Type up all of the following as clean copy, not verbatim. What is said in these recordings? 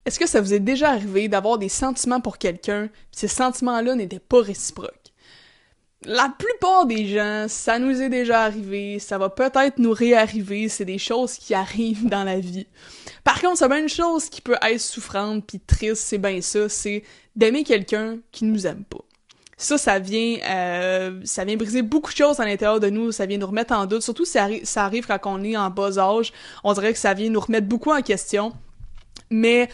Est-ce que ça vous est déjà arrivé d'avoir des sentiments pour quelqu'un, pis ces sentiments-là n'étaient pas réciproques? La plupart des gens, ça nous est déjà arrivé, ça va peut-être nous réarriver, c'est des choses qui arrivent dans la vie. Par contre, c'est bien une chose qui peut être souffrante pis triste, c'est bien ça, c'est d'aimer quelqu'un qui nous aime pas. Ça vient briser beaucoup de choses à l'intérieur de nous, ça vient nous remettre en doute, surtout si ça arrive quand on est en bas âge, on dirait que ça vient nous remettre beaucoup en question. Mais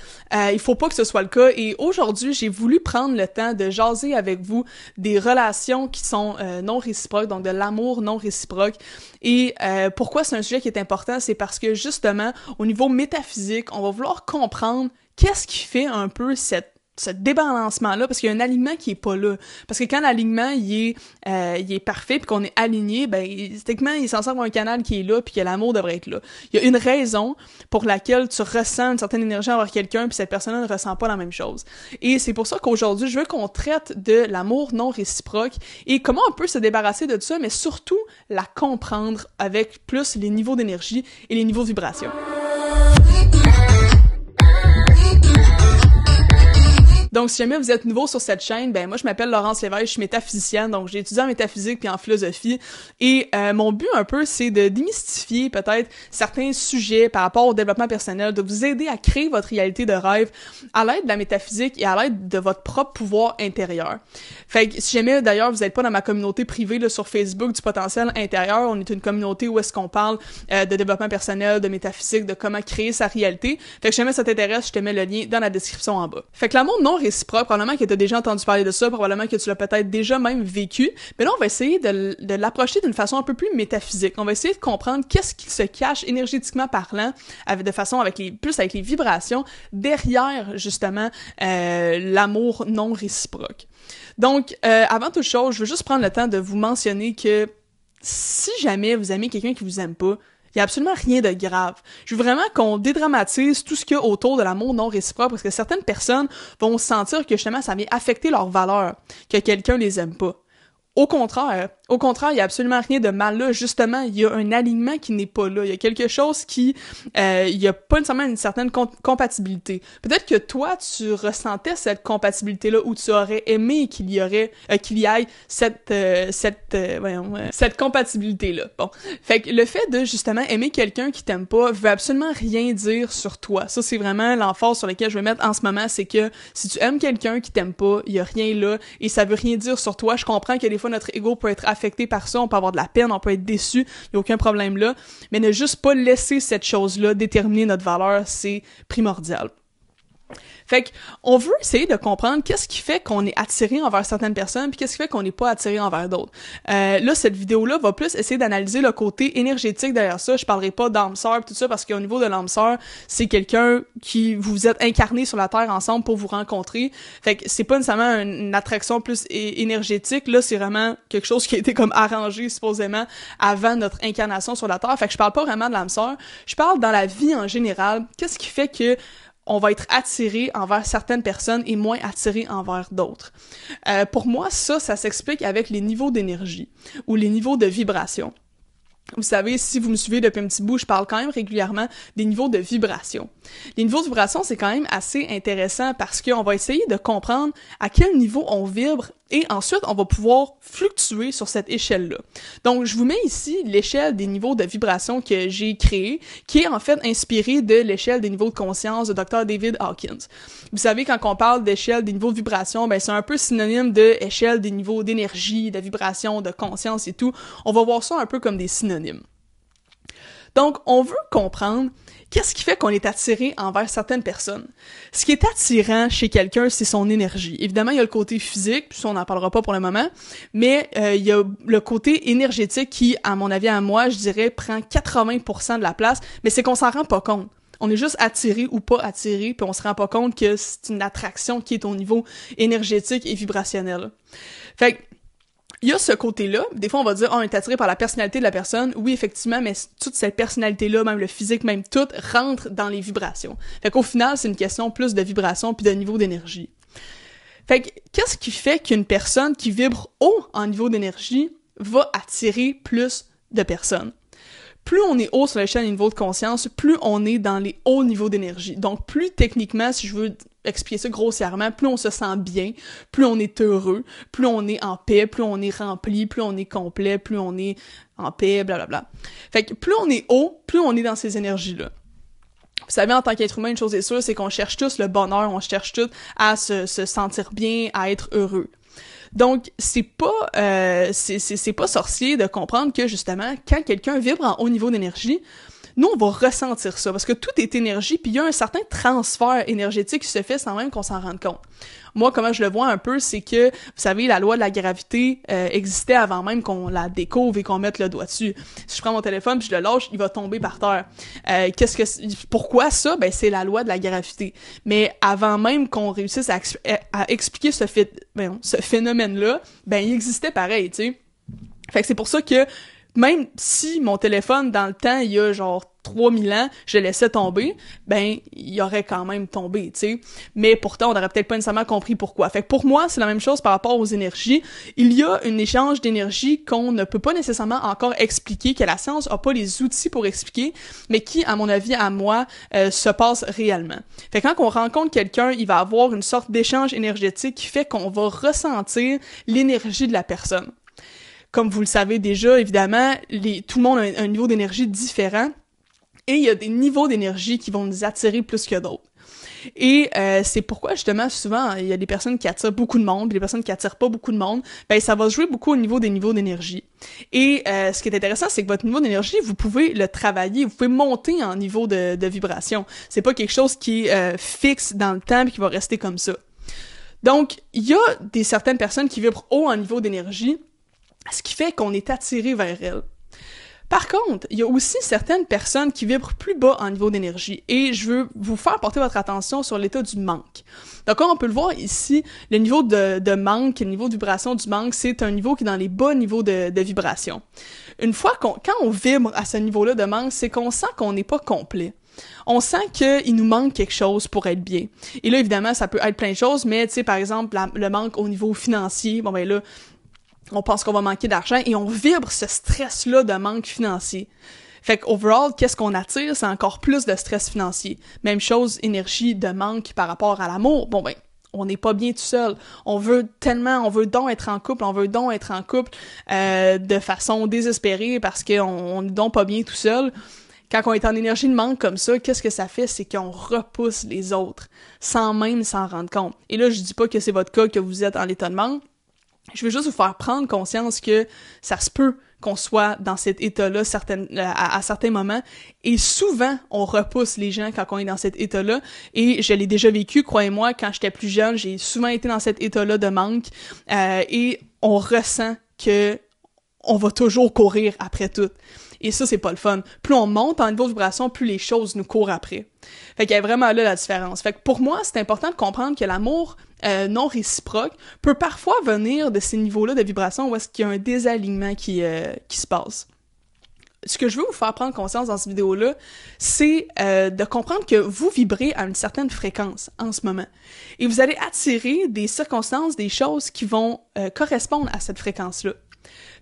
il faut pas que ce soit le cas, et aujourd'hui, j'ai voulu prendre le temps de jaser avec vous des relations qui sont non réciproques, donc de l'amour non réciproque. Et pourquoi c'est un sujet qui est important, c'est parce que justement, au niveau métaphysique, on va vouloir comprendre qu'est-ce qui fait un peu ce débalancement-là, parce qu'il y a un alignement qui est pas là. Parce que quand l'alignement, il est parfait, puis qu'on est aligné, ben, techniquement, il est censé avoir un canal qui est là, puis que l'amour devrait être là. Il y a une raison pour laquelle tu ressens une certaine énergie envers quelqu'un, puis cette personne ne ressent pas la même chose. Et c'est pour ça qu'aujourd'hui, je veux qu'on traite de l'amour non réciproque, et comment on peut se débarrasser de ça, mais surtout la comprendre avec plus les niveaux d'énergie et les niveaux de vibration. Donc, si jamais vous êtes nouveau sur cette chaîne, ben moi, je m'appelle Laurence Lévesque, je suis métaphysicienne, donc j'ai étudié en métaphysique puis en philosophie, et mon but un peu, c'est de démystifier peut-être certains sujets par rapport au développement personnel, de vous aider à créer votre réalité de rêve à l'aide de la métaphysique et à l'aide de votre propre pouvoir intérieur. Fait que si jamais, d'ailleurs, vous n'êtes pas dans ma communauté privée là, sur Facebook du potentiel intérieur, on est une communauté où est-ce qu'on parle de développement personnel, de métaphysique, de comment créer sa réalité. Fait que si jamais ça t'intéresse, je te mets le lien dans la description en bas. Fait que l'amour non réciproque, probablement que tu as déjà entendu parler de ça, probablement que tu l'as peut-être déjà même vécu, mais là on va essayer de l'approcher d'une façon un peu plus métaphysique. On va essayer de comprendre qu'est-ce qui se cache énergétiquement parlant, de façon avec les vibrations, derrière justement l'amour non réciproque. Donc, avant toute chose, je veux juste prendre le temps de vous mentionner que si jamais vous aimez quelqu'un qui vous aime pas, il y a absolument rien de grave. Je veux vraiment qu'on dédramatise tout ce qu'il y a autour de l'amour non réciproque, parce que certaines personnes vont sentir que justement ça vient affecter leur valeur, que quelqu'un les aime pas. Au contraire, il y a absolument rien de mal là. Justement, il y a un alignement qui n'est pas là. Il y a quelque chose qui, il y a pas nécessairement une certaine compatibilité. Peut-être que toi, tu ressentais cette compatibilité-là, ou tu aurais aimé qu'il y ait cette compatibilité-là. Bon. Fait que le fait de, justement, aimer quelqu'un qui t'aime pas veut absolument rien dire sur toi. Ça, c'est vraiment l'emphase sur lequel je vais mettre en ce moment, c'est que si tu aimes quelqu'un qui t'aime pas, il y a rien là, et ça veut rien dire sur toi. Je comprends que des fois, notre ego peut être affecté par ça, on peut avoir de la peine, on peut être déçu, il n'y a aucun problème là, mais ne juste pas laisser cette chose-là déterminer notre valeur, c'est primordial. Fait que on veut essayer de comprendre qu'est-ce qui fait qu'on est attiré envers certaines personnes, puis qu'est-ce qui fait qu'on n'est pas attiré envers d'autres. Là, cette vidéo-là va plus essayer d'analyser le côté énergétique derrière ça. Je parlerai pas d'âme sœur, tout ça, parce qu'au niveau de l'âme sœur, c'est quelqu'un qui vous êtes incarné sur la Terre ensemble pour vous rencontrer. Fait que c'est pas nécessairement une attraction plus énergétique. Là, c'est vraiment quelque chose qui a été comme arrangé, supposément, avant notre incarnation sur la Terre. Fait que je parle pas vraiment de l'âme sœur. Je parle dans la vie en général. Qu'est-ce qui fait que on va être attiré envers certaines personnes et moins attiré envers d'autres. Pour moi, ça s'explique avec les niveaux d'énergie ou les niveaux de vibration. Vous savez, si vous me suivez depuis un petit bout, je parle quand même régulièrement des niveaux de vibration. Les niveaux de vibration, c'est quand même assez intéressant parce qu'on va essayer de comprendre à quel niveau on vibre et ensuite, on va pouvoir fluctuer sur cette échelle-là. Donc, je vous mets ici l'échelle des niveaux de vibration que j'ai créée, qui est en fait inspirée de l'échelle des niveaux de conscience de Dr. David Hawkins. Vous savez, quand on parle d'échelle des niveaux de vibration, ben c'est un peu synonyme de échelle des niveaux d'énergie, de vibration, de conscience et tout. On va voir ça un peu comme des synonymes. Donc, on veut comprendre qu'est-ce qui fait qu'on est attiré envers certaines personnes. Ce qui est attirant chez quelqu'un, c'est son énergie. Évidemment, il y a le côté physique, puis ça, on n'en parlera pas pour le moment, mais il y a le côté énergétique qui, à mon avis, à moi, je dirais, prend 80% de la place, mais c'est qu'on s'en rend pas compte. On est juste attiré ou pas attiré, puis on se rend pas compte que c'est une attraction qui est au niveau énergétique et vibrationnel. Fait que, il y a ce côté-là. Des fois, on va dire, on est attiré par la personnalité de la personne. Oui, effectivement, mais toute cette personnalité-là, même le physique, même tout, rentre dans les vibrations. Fait qu'au final, c'est une question plus de vibration puis de niveau d'énergie. Fait que, qu'est-ce qui fait qu'une personne qui vibre haut en niveau d'énergie va attirer plus de personnes? Plus on est haut sur l'échelle des niveaux de conscience, plus on est dans les hauts niveaux d'énergie. Donc, plus techniquement, si je veux expliquer ça grossièrement, plus on se sent bien, plus on est heureux, plus on est en paix, plus on est rempli, plus on est complet, plus on est en paix, blablabla. Fait que plus on est haut, plus on est dans ces énergies-là. Vous savez, en tant qu'être humain, une chose est sûre, c'est qu'on cherche tous le bonheur, on cherche tous à se sentir bien, à être heureux. Donc, c'est pas sorcier de comprendre que, justement, quand quelqu'un vibre en haut niveau d'énergie, nous, on va ressentir ça, parce que tout est énergie, puis il y a un certain transfert énergétique qui se fait sans même qu'on s'en rende compte. Moi, comment je le vois un peu, c'est que, vous savez, la loi de la gravité existait avant même qu'on la découvre et qu'on mette le doigt dessus. Si je prends mon téléphone puis je le lâche, il va tomber par terre. Pourquoi ça? Ben, c'est la loi de la gravité. Mais avant même qu'on réussisse à expliquer ce phénomène-là, ben, il existait pareil, tu sais. Fait que c'est pour ça que même si mon téléphone, dans le temps, il y a genre 3000 ans, je le laissais tomber, ben, il aurait quand même tombé, tu sais. Mais pourtant, on n'aurait peut-être pas nécessairement compris pourquoi. Fait que pour moi, c'est la même chose par rapport aux énergies. Il y a un échange d'énergie qu'on ne peut pas nécessairement encore expliquer, que la science a pas les outils pour expliquer, mais qui, à mon avis, à moi, se passe réellement. Fait que quand on rencontre quelqu'un, il va avoir une sorte d'échange énergétique qui fait qu'on va ressentir l'énergie de la personne. Comme vous le savez déjà, évidemment, tout le monde a un niveau d'énergie différent et il y a des niveaux d'énergie qui vont nous attirer plus que d'autres. Et c'est pourquoi, justement, souvent, il y a des personnes qui attirent beaucoup de monde, puis des personnes qui attirent pas beaucoup de monde. Ben, ça va se jouer beaucoup au niveau des niveaux d'énergie. Et ce qui est intéressant, c'est que votre niveau d'énergie, vous pouvez le travailler, vous pouvez monter en niveau de vibration. C'est pas quelque chose qui est fixe dans le temps et qui va rester comme ça. Donc, il y a certaines personnes qui vibrent haut en niveau d'énergie, ce qui fait qu'on est attiré vers elles. Par contre, il y a aussi certaines personnes qui vibrent plus bas en niveau d'énergie, et je veux vous faire porter votre attention sur l'état du manque. Donc, comme on peut le voir ici, le niveau de manque, le niveau de vibration du manque, c'est un niveau qui est dans les bas niveaux de vibration. Une fois quand on vibre à ce niveau-là de manque, c'est qu'on sent qu'on n'est pas complet. On sent qu'il nous manque quelque chose pour être bien. Et là, évidemment, ça peut être plein de choses, mais tu sais, par exemple, le manque au niveau financier, bon ben là, on pense qu'on va manquer d'argent et on vibre ce stress-là de manque financier. Fait que overall, qu'est-ce qu'on attire? C'est encore plus de stress financier. Même chose, énergie de manque par rapport à l'amour. Bon ben, on n'est pas bien tout seul. On veut donc être en couple, de façon désespérée parce qu'on n'est donc pas bien tout seul. Quand on est en énergie de manque comme ça, qu'est-ce que ça fait? C'est qu'on repousse les autres, sans même s'en rendre compte. Et là, je dis pas que c'est votre cas, que vous êtes en état de manque. Je veux juste vous faire prendre conscience que ça se peut qu'on soit dans cet état-là à certains moments. Et souvent, on repousse les gens quand on est dans cet état-là. Et je l'ai déjà vécu, croyez-moi, quand j'étais plus jeune, j'ai souvent été dans cet état-là de manque. Et on ressent que on va toujours courir après tout. Et ça, c'est pas le fun. Plus on monte en niveau de vibration, plus les choses nous courent après. Fait qu'il y a vraiment là la différence. Fait que pour moi, c'est important de comprendre que l'amour non réciproque peut parfois venir de ces niveaux-là de vibration où est-ce qu'il y a un désalignement qui se passe. Ce que je veux vous faire prendre conscience dans cette vidéo-là, c'est de comprendre que vous vibrez à une certaine fréquence en ce moment. Et vous allez attirer des circonstances, des choses qui vont correspondre à cette fréquence-là.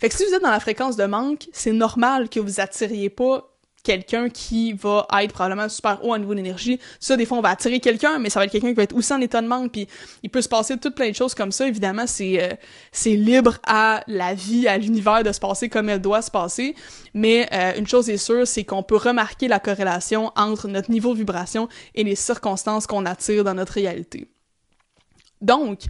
Fait que si vous êtes dans la fréquence de manque, c'est normal que vous attiriez pas quelqu'un qui va être probablement super haut au niveau d'énergie. Ça, des fois, on va attirer quelqu'un, mais ça va être quelqu'un qui va être aussi en état de manque, puis il peut se passer toutes plein de choses comme ça. Évidemment, c'est libre à la vie, à l'univers de se passer comme elle doit se passer, mais une chose est sûre, c'est qu'on peut remarquer la corrélation entre notre niveau de vibration et les circonstances qu'on attire dans notre réalité. Donc,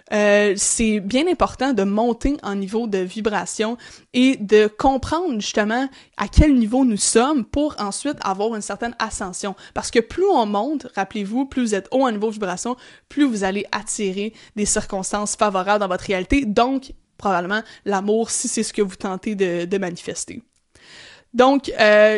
c'est bien important de monter en niveau de vibration et de comprendre justement à quel niveau nous sommes pour ensuite avoir une certaine ascension. Parce que plus on monte, rappelez-vous, plus vous êtes haut en niveau de vibration, plus vous allez attirer des circonstances favorables dans votre réalité, donc probablement l'amour si c'est ce que vous tentez de manifester. Donc,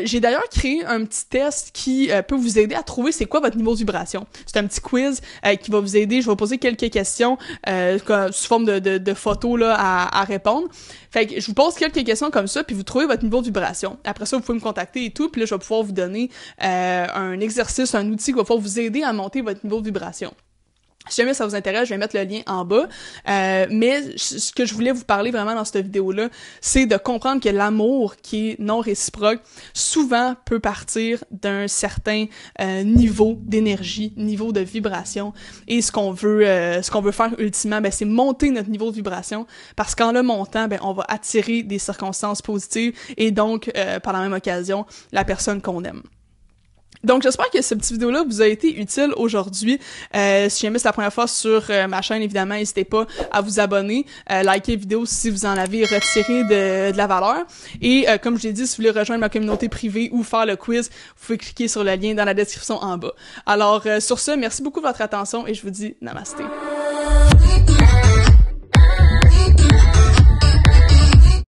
j'ai d'ailleurs créé un petit test qui peut vous aider à trouver c'est quoi votre niveau de vibration. C'est un petit quiz qui va vous aider. Je vais vous poser quelques questions sous forme de photos là, à répondre. Fait que je vous pose quelques questions comme ça, puis vous trouvez votre niveau de vibration. Après ça, vous pouvez me contacter et tout, puis là, je vais pouvoir vous donner un exercice, un outil qui va pouvoir vous aider à monter votre niveau de vibration. Si jamais ça vous intéresse, je vais mettre le lien en bas. Mais ce que je voulais vous parler vraiment dans cette vidéo-là, c'est de comprendre que l'amour qui est non réciproque, souvent peut partir d'un certain niveau d'énergie, niveau de vibration. Et ce qu'on veut faire ultimement, ben, c'est monter notre niveau de vibration, parce qu'en le montant, ben, on va attirer des circonstances positives et donc, par la même occasion, la personne qu'on aime. Donc, j'espère que cette petite vidéo-là vous a été utile aujourd'hui. Si jamais c'est la première fois sur ma chaîne, évidemment, n'hésitez pas à vous abonner, liker la vidéo si vous en avez retiré de la valeur. Et comme je l'ai dit, si vous voulez rejoindre ma communauté privée ou faire le quiz, vous pouvez cliquer sur le lien dans la description en bas. Alors, sur ce, merci beaucoup de votre attention et je vous dis namasté.